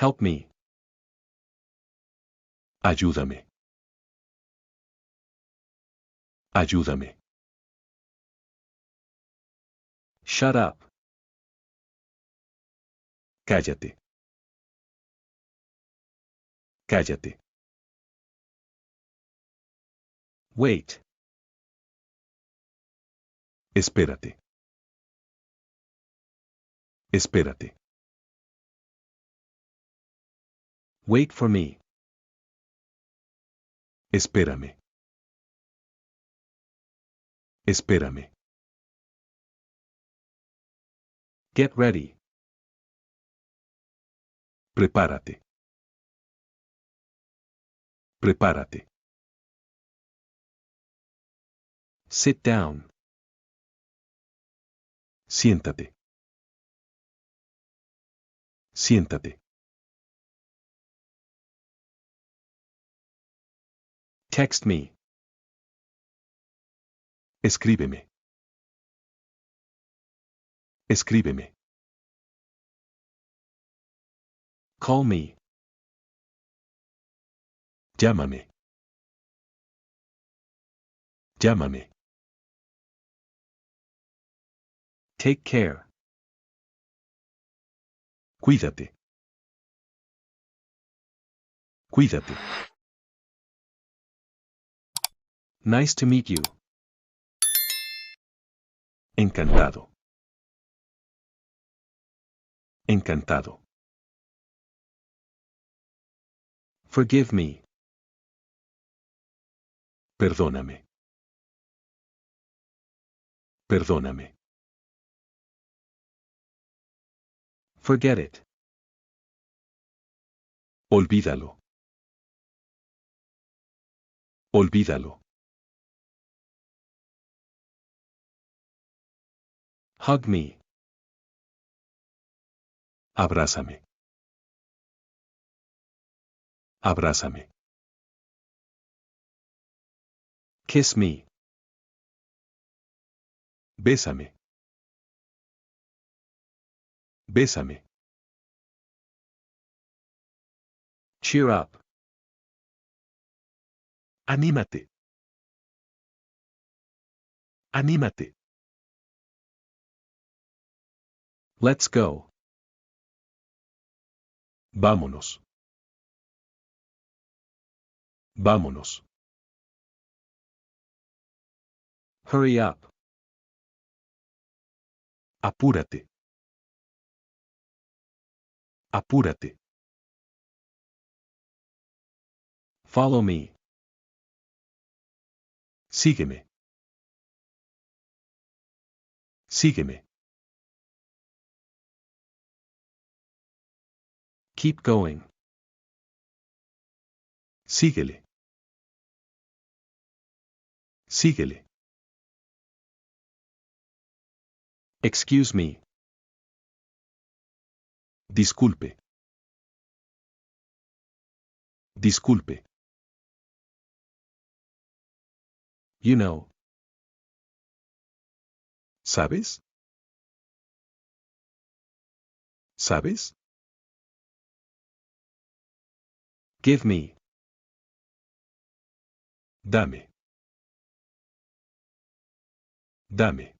Help me. Ayúdame. Ayúdame. Shut up. Cállate. Cállate. Wait. Espérate. Espérate. Wait for me. Espérame. Espérame. Get ready. Prepárate. Prepárate. Sit down. Siéntate. Siéntate. Text me. Escríbeme. Escríbeme. Call me. Llámame. Llámame. Take care. Cuídate. Cuídate. Nice to meet you. Encantado. Encantado. Forgive me. Perdóname. Perdóname. Forget it. Olvídalo. Olvídalo. Hug me. Abrázame. Abrázame. Kiss me. Bésame. Bésame. Cheer up. Anímate. Anímate. Let's go. Vámonos. Vámonos. Hurry up. Apúrate. Apúrate. Follow me. Sígueme. Sígueme. Keep going. Síguele. Síguele. Excuse me. Disculpe. Disculpe. You know. ¿Sabes? ¿Sabes? Give me. Dame. Dame.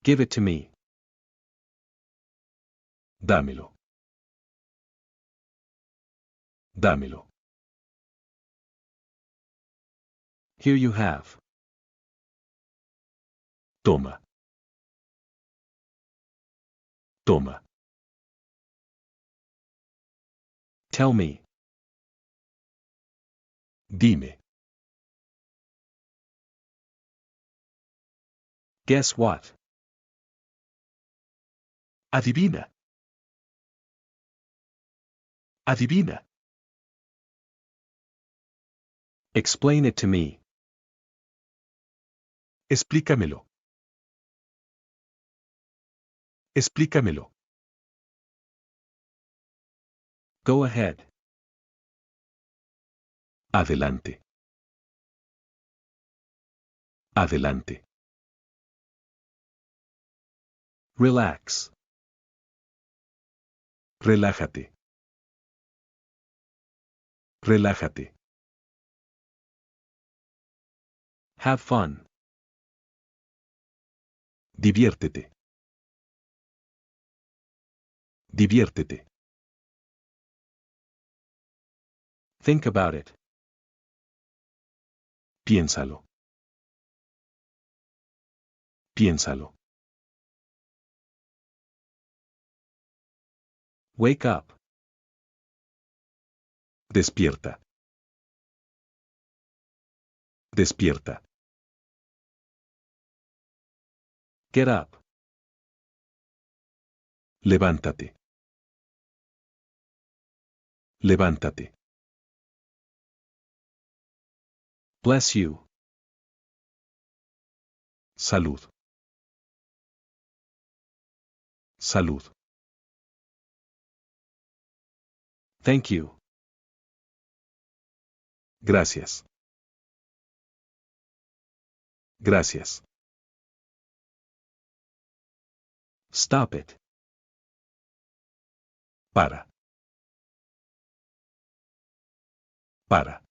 Give it to me. Dámelo. Dámelo. Here you have. Toma. Toma. Tell me. Dime. Guess what? Adivina. Adivina. Explain it to me. Explícamelo. Explícamelo. Go ahead. Adelante. Adelante. Relax. Relájate. Relájate. Have fun. Diviértete. Diviértete. Think about it. Piénsalo. Piénsalo. Wake up. Despierta. Despierta. Get up. Levántate. Levántate. Bless you. Salud. Salud. Thank you. Gracias. Gracias. Stop it. Para. Para.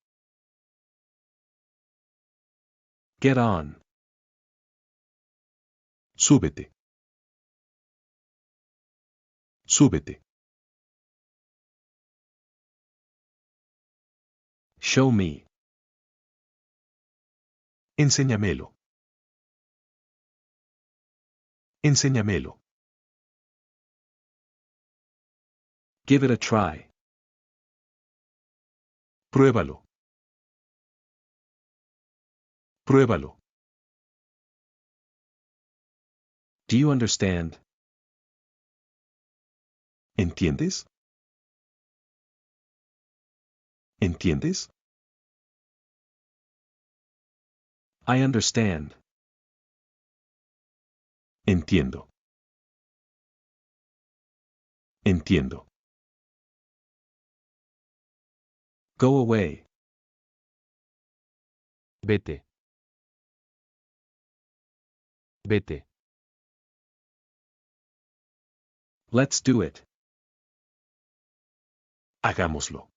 Get on. Súbete. Súbete. Show me. Enséñamelo. Enséñamelo. Give it a try. Pruébalo. Pruébalo. Do you understand? ¿Entiendes? ¿Entiendes? I understand. Entiendo. Entiendo. Go away. Vete. Vete. Let's do it. Hagámoslo.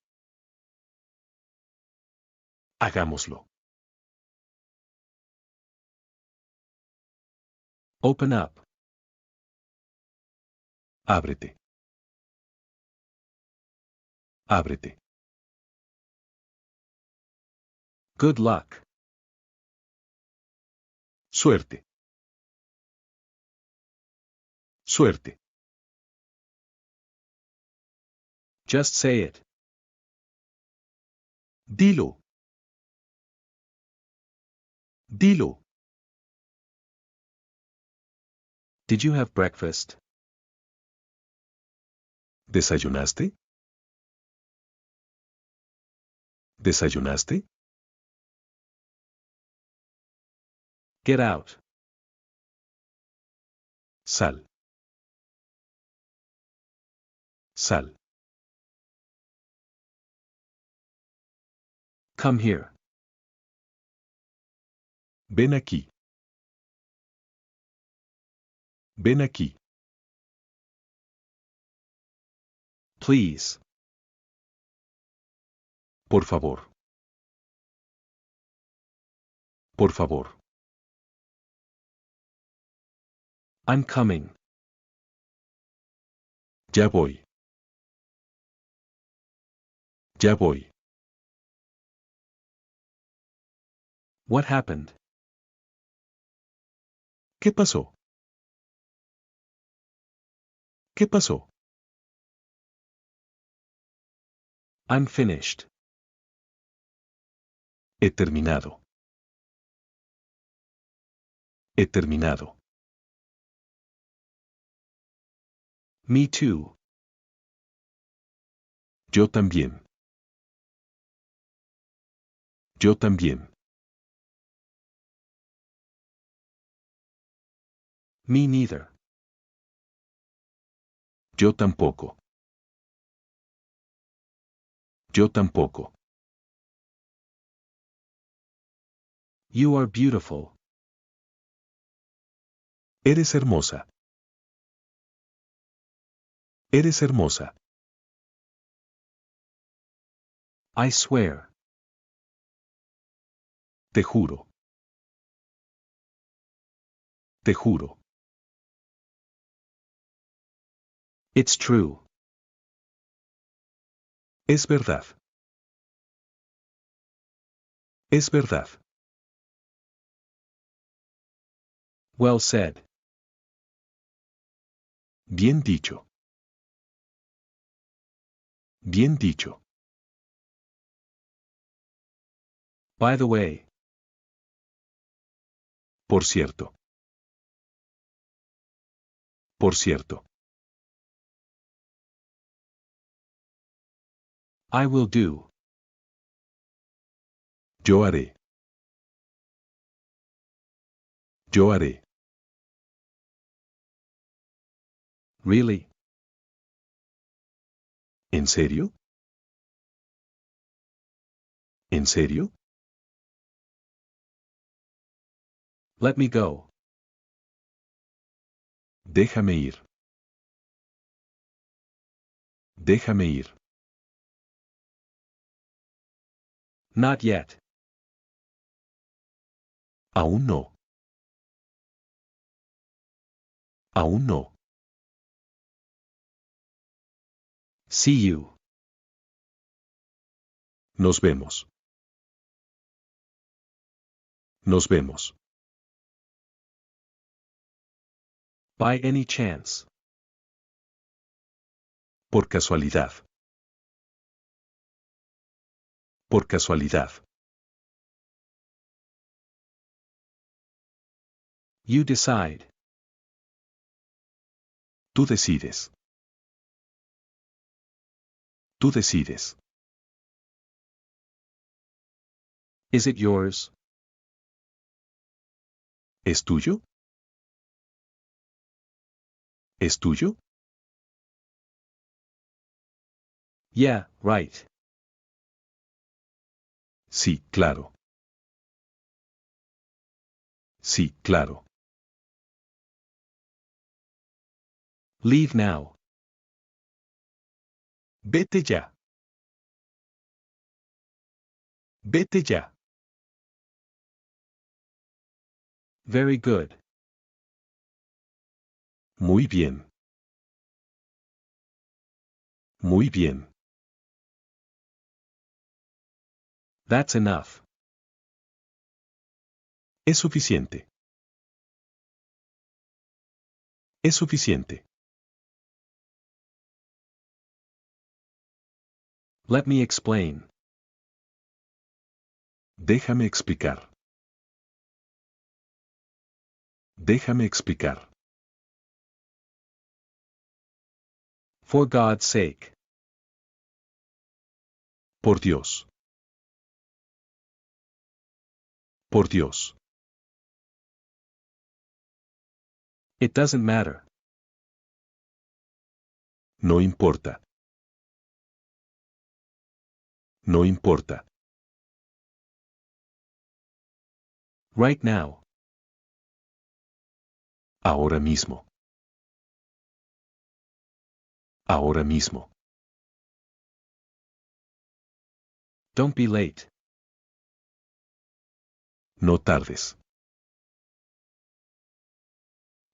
Hagámoslo. Open up. Ábrete. Ábrete. Good luck. Suerte. Suerte. Just say it. Dilo. Dilo. Did you have breakfast? ¿Desayunaste? ¿Desayunaste? Get out. Sal. Sal. Come here. Ven aquí. Ven aquí. Please. Por favor. Por favor. I'm coming. Ya voy. Ya voy. What happened? ¿Qué pasó? ¿Qué pasó? I'm finished. He terminado. He terminado. Me too. Yo también. Yo también. Me neither. Yo tampoco. Yo tampoco. You are beautiful. Eres hermosa. Eres hermosa. I swear. Te juro. Te juro. It's true. Es verdad. Es verdad. Well said. Bien dicho. Bien dicho. By the way. Por cierto. Por cierto. I will do. Yo haré. Yo haré. Really? ¿En serio? ¿En serio? Let me go. Déjame ir. Déjame ir. Not yet. Aún no. Aún no. See you. Nos vemos. Nos vemos. By any chance. Por casualidad. Por casualidad. You decide. Tú decides. Tú decides. Is it yours? ¿Es tuyo? ¿Es tuyo? Yeah, right. Sí, claro. Sí, claro. Leave now. Vete ya. Vete ya. Very good. Muy bien. Muy bien. That's enough. Es suficiente. Es suficiente. Let me explain. Déjame explicar. Déjame explicar. For God's sake. Por Dios. Por Dios. It doesn't matter. No importa. No importa. Right now. Ahora mismo. Ahora mismo. Don't be late. No tardes.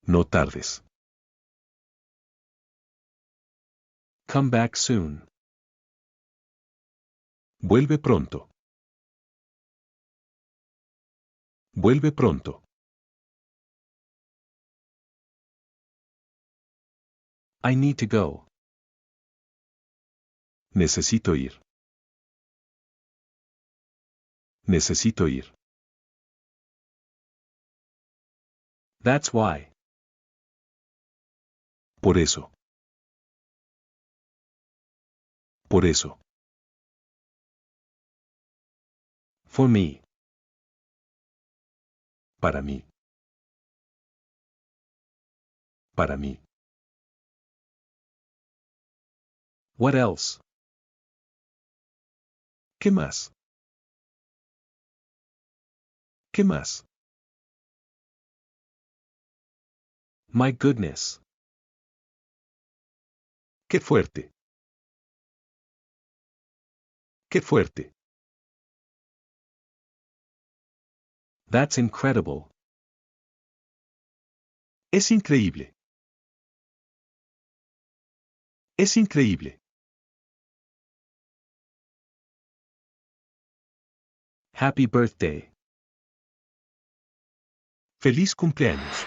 No tardes. Come back soon. Vuelve pronto. Vuelve pronto. I need to go. Necesito ir. Necesito ir. That's why. Por eso. Por eso. For me. Para mí. Para mí. What else? ¿Qué más? ¿Qué más? My goodness. ¡Qué fuerte! ¡Qué fuerte! That's incredible. Es increíble. Es increíble. Happy birthday. ¡Feliz cumpleaños!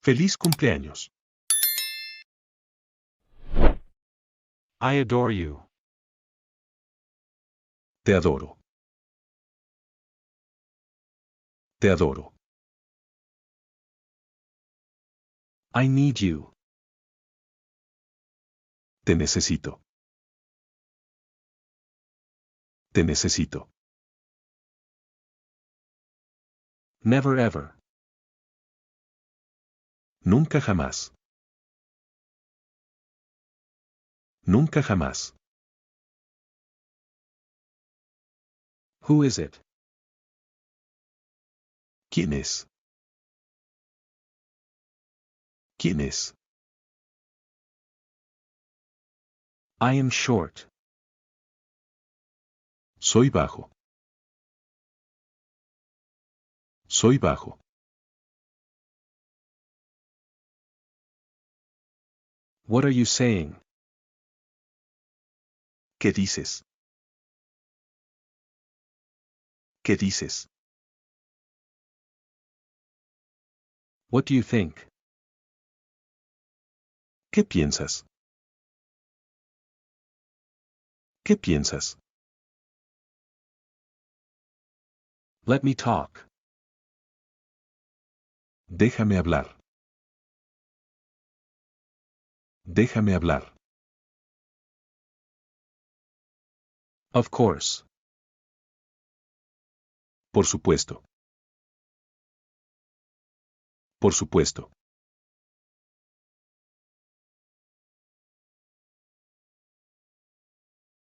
¡Feliz cumpleaños! I adore you. Te adoro. Te adoro. I need you. Te necesito. Te necesito. Never ever. Nunca jamás. Nunca jamás. Who is it? ¿Quién es? ¿Quién es? I am short. Soy bajo. Soy bajo. What are you saying? ¿Qué dices? ¿Qué dices? What do you think? ¿Qué piensas? ¿Qué piensas? Let me talk. Déjame hablar. Déjame hablar. Of course. Por supuesto. Por supuesto.